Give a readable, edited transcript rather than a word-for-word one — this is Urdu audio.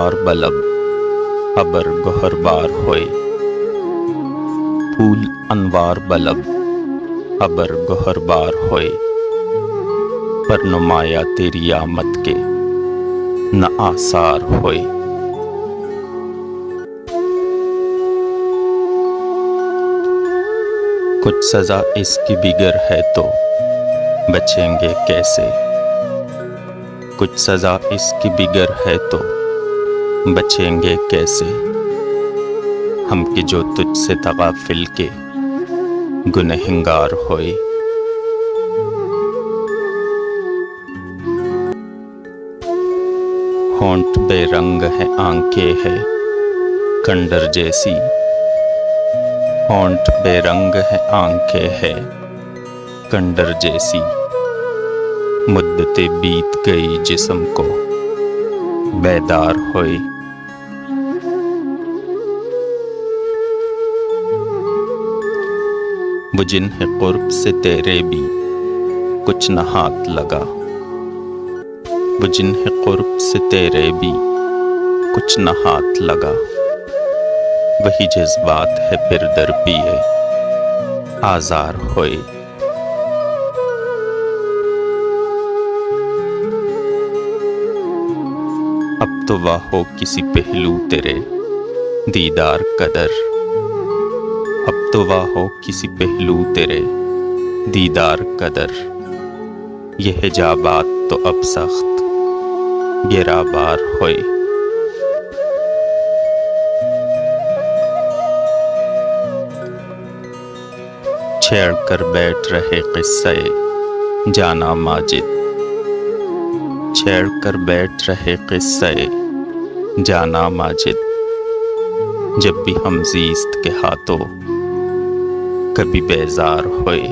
انوار بلب ابر گہر بار ہوئے، پھول انوار بلب ابر گہر بار ہوئے، پر نمایا تیری آمد کے نہ آثار ہوئے۔ کچھ سزا اس کی بگر ہے تو بچیں گے کیسے، کچھ سزا اس کی بگر ہے تو بچیں گے کیسے، ہم کہ جو تجھ سے تغافل کے گنہگار ہوئے۔ ہونٹ بے رنگ ہے آنکھیں ہے کنڈر جیسی، ہونٹ بے رنگ ہے آنکھیں ہے کنڈر جیسی، مدتیں بیت گئی جسم کو بیدار ہوئے۔ وہ جنہیں قرب سے تیرے بھی کچھ نہ ہاتھ لگا، وہ جنہیں قرب سے تیرے بھی کچھ نہ ہاتھ لگا، وہی جذبات ہے پھر در پیے آزار ہوئے۔ اب تو واہ ہو کسی پہلو تیرے دیدار قدر، اب تو واہ ہو کسی پہلو تیرے دیدار قدر، یہ حجابات تو اب سخت گرا بار ہوئے۔ چھیڑ کر بیٹھ رہے قصے جانا ماجد، چھیڑ کر بیٹھ رہے قصے جانا ماجد، جب بھی ہم زیست کے ہاتھوں کبھی بیزار ہوئے۔